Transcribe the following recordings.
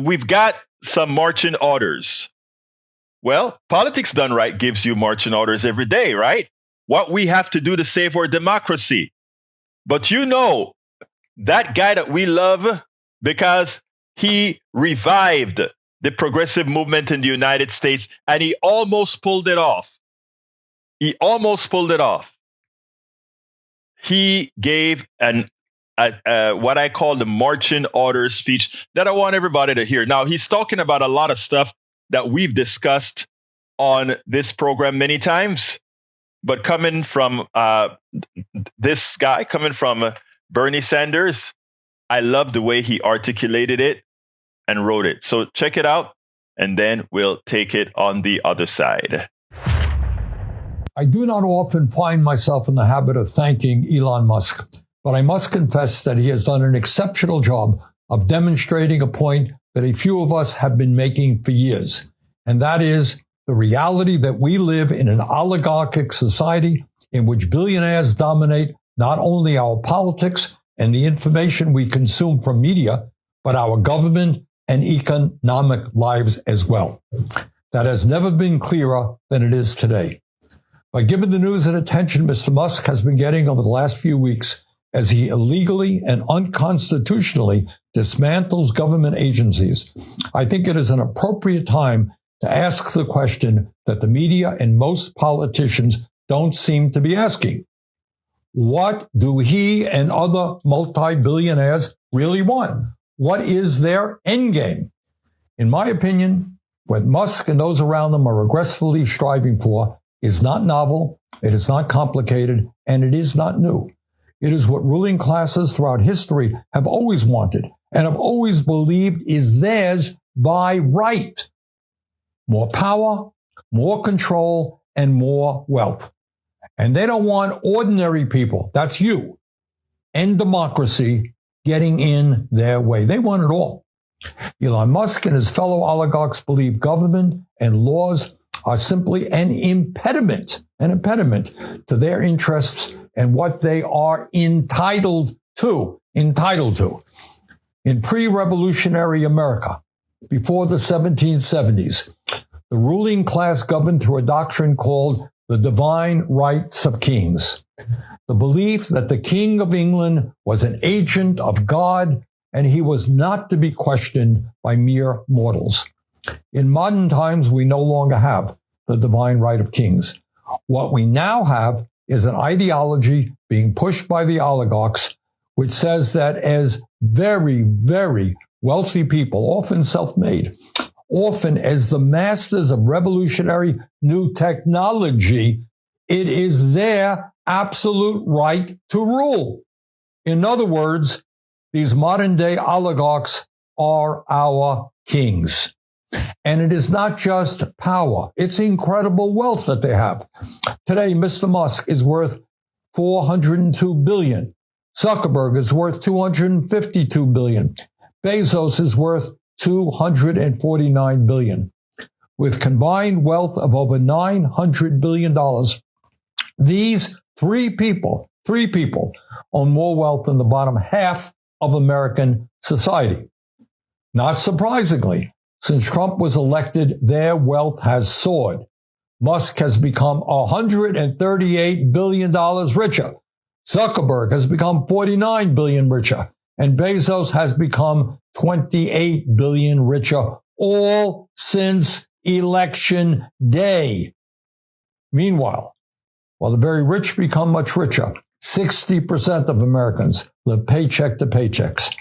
we've got some marching orders. Well, politics done right gives you marching orders every day, right? What we have to do to save our democracy. But you know, that guy that we love because he revived the progressive movement in the United States and he almost pulled it off. He almost pulled it off. He gave what I call the marching orders speech that I want everybody to hear. Now, he's talking about a lot of stuff that we've discussed on this program many times, but coming from this guy, coming from Bernie Sanders, I love the way he articulated it and wrote it. So check it out, and then we'll take it on the other side. I do not often find myself in the habit of thanking Elon Musk, but I must confess that he has done an exceptional job of demonstrating a point that a few of us have been making for years, and that is the reality that we live in an oligarchic society in which billionaires dominate not only our politics and the information we consume from media, but our government and economic lives as well. That has never been clearer than it is today. But given the news and attention Mr. Musk has been getting over the last few weeks as he illegally and unconstitutionally dismantles government agencies, I think it is an appropriate time to ask the question that the media and most politicians don't seem to be asking. What do he and other multi-billionaires really want? What is their end game? In my opinion, what Musk and those around him are aggressively striving for is not novel, it is not complicated, and it is not new. It is what ruling classes throughout history have always wanted and have always believed is theirs by right. More power, more control, and more wealth. And they don't want ordinary people, that's you, and democracy getting in their way. They want it all. Elon Musk and his fellow oligarchs believe government and laws are simply an impediment to their interests and what they are entitled to. In pre-revolutionary America, before the 1770s, the ruling class governed through a doctrine called the divine rights of kings. The belief that the King of England was an agent of God and he was not to be questioned by mere mortals. In modern times, we no longer have the divine right of kings. What we now have is an ideology being pushed by the oligarchs, which says that as very, very wealthy people, often self-made, often as the masters of revolutionary new technology, it is their absolute right to rule. In other words, these modern-day oligarchs are our kings. And it is not just power. It's incredible wealth that they have. Today, Mr. Musk is worth $402 billion. Zuckerberg is worth $252 billion. Bezos is worth $249 billion. With combined wealth of over $900 billion, these three people own more wealth than the bottom half of American society. Not surprisingly, since Trump was elected, their wealth has soared. Musk has become $138 billion richer. Zuckerberg has become $49 billion richer. And Bezos has become $28 billion richer, all since election day. Meanwhile, while the very rich become much richer, 60% of Americans live paycheck to paychecks.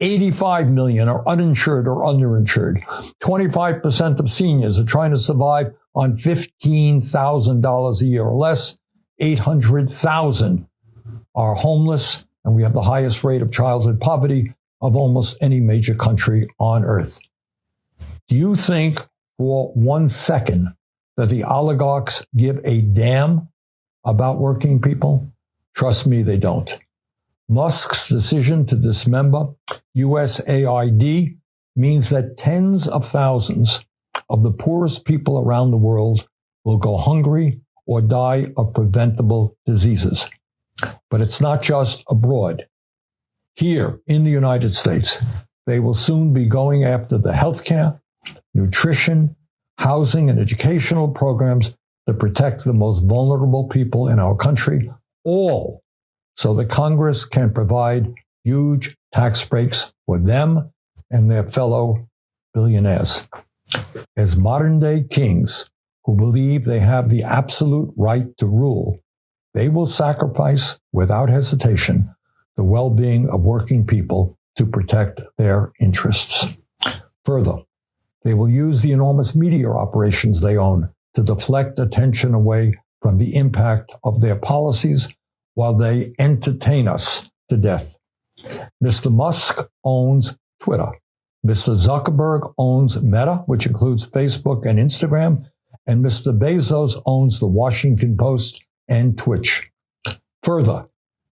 85 million are uninsured or underinsured. 25% of seniors are trying to survive on $15,000 a year or less. 800,000 are homeless, and we have the highest rate of childhood poverty of almost any major country on earth. Do you think for 1 second that the oligarchs give a damn about working people? Trust me, they don't. Musk's decision to dismember USAID means that tens of thousands of the poorest people around the world will go hungry or die of preventable diseases. But it's not just abroad. Here in the United States, They will soon be going after the healthcare, nutrition, housing, and educational programs to protect the most vulnerable people in our country, all so that Congress can provide huge tax breaks for them and their fellow billionaires. As modern-day kings who believe they have the absolute right to rule, they will sacrifice without hesitation the well-being of working people to protect their interests. Further, they will use the enormous media operations they own to deflect attention away from the impact of their policies while they entertain us to death. Mr. Musk owns Twitter. Mr. Zuckerberg owns Meta, which includes Facebook and Instagram, and Mr. Bezos owns the Washington Post and Twitch. Further,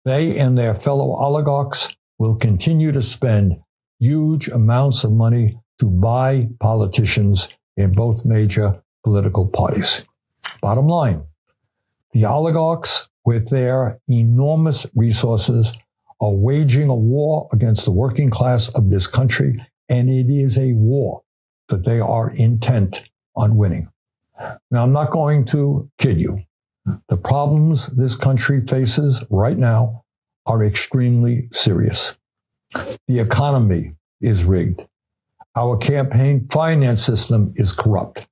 they and their fellow oligarchs will continue to spend huge amounts of money to buy politicians in both major political parties. Bottom line, the oligarchs, with their enormous resources, are waging a war against the working class of this country, and it is a war that they are intent on winning. Now, I'm not going to kid you. The problems this country faces right now are extremely serious. The economy is rigged. Our campaign finance system is corrupt.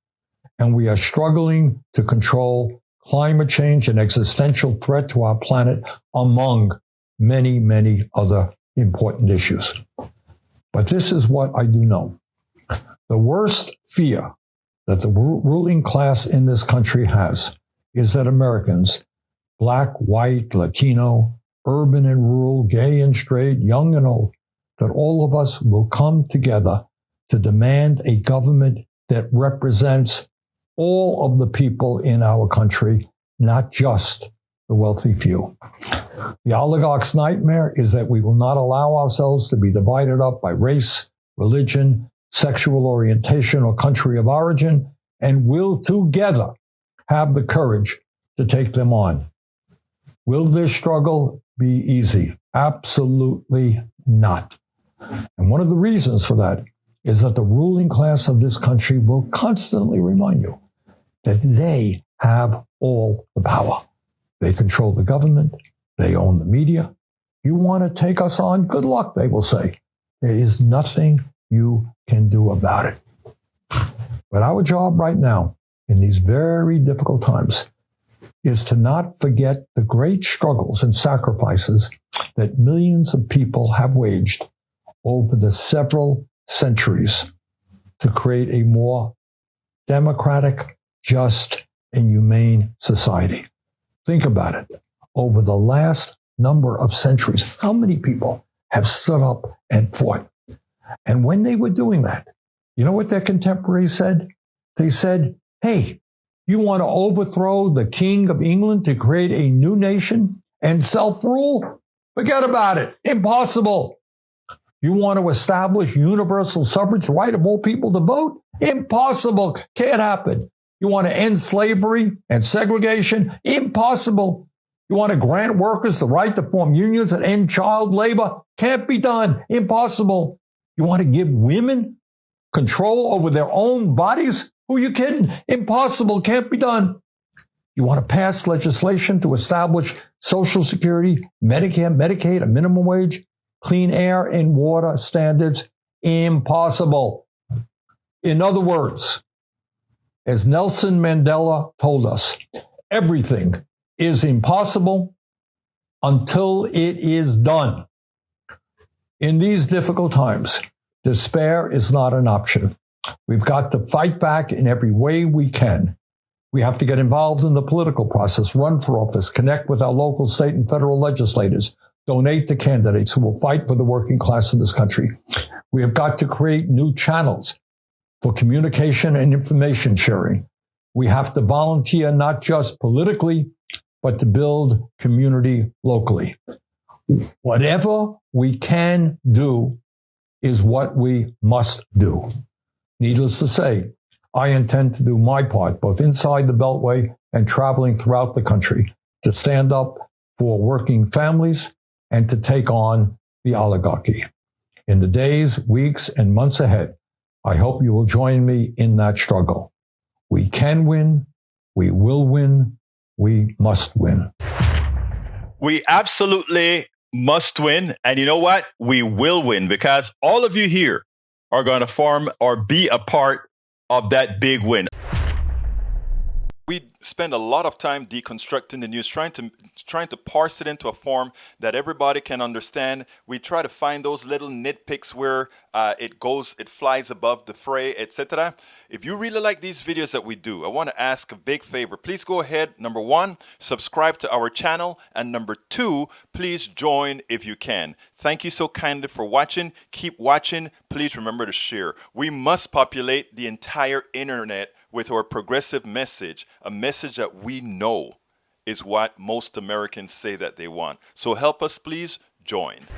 And we are struggling to control climate change, an existential threat to our planet, among many, many other important issues. But this is what I do know. The worst fear that the ruling class in this country has is that Americans, black, white, Latino, urban and rural, gay and straight, young and old, that all of us will come together to demand a government that represents all of the people in our country, not just the wealthy few. The oligarch's nightmare is that we will not allow ourselves to be divided up by race, religion, sexual orientation, or country of origin, and will together have the courage to take them on. Will this struggle be easy? Absolutely not. And one of the reasons for that is that the ruling class of this country will constantly remind you that they have all the power. They control the government. They own the media. You want to take us on? Good luck, they will say. There is nothing you can do about it. But our job right now, in these very difficult times, is to not forget the great struggles and sacrifices that millions of people have waged over the several centuries to create a more democratic, just, and humane society. Think about it. Over the last number of centuries, how many people have stood up and fought? And when they were doing that, you know what their contemporaries said? They said, hey, you want to overthrow the King of England to create a new nation and self-rule? Forget about it. Impossible. You want to establish universal suffrage, right of all people to vote? Impossible. Can't happen. You want to end slavery and segregation? Impossible. You want to grant workers the right to form unions and end child labor? Can't be done. Impossible. You want to give women control over their own bodies? Who are you kidding? Impossible. Can't be done. You want to pass legislation to establish Social Security, Medicare, Medicaid, a minimum wage, clean air and water standards? Impossible. In other words, as Nelson Mandela told us, everything is impossible until it is done. In these difficult times, despair is not an option. We've got to fight back in every way we can. We have to get involved in the political process, run for office, connect with our local, state, and federal legislators, donate to candidates who will fight for the working class of this country. We have got to create new channels for communication and information sharing. We have to volunteer not just politically, but to build community locally. Whatever we can do is what we must do. Needless to say, I intend to do my part, both inside the Beltway and traveling throughout the country, to stand up for working families and to take on the oligarchy. In the days, weeks, and months ahead, I hope you will join me in that struggle. We can win. We will win. We must win. We absolutely must win. And you know what? We will win, because all of you here are going to form or be a part of that big win. We spend a lot of time deconstructing the news, trying to parse it into a form that everybody can understand. We try to find those little nitpicks where it flies above the fray, etc. If you really like these videos that we do, I want to ask a big favor. Please go ahead. Number one, subscribe to our channel. And number two, please join if you can. Thank you so kindly for watching. Keep watching. Please remember to share. We must populate the entire internet with our progressive message, a message that we know is what most Americans say that they want. So help us, please join.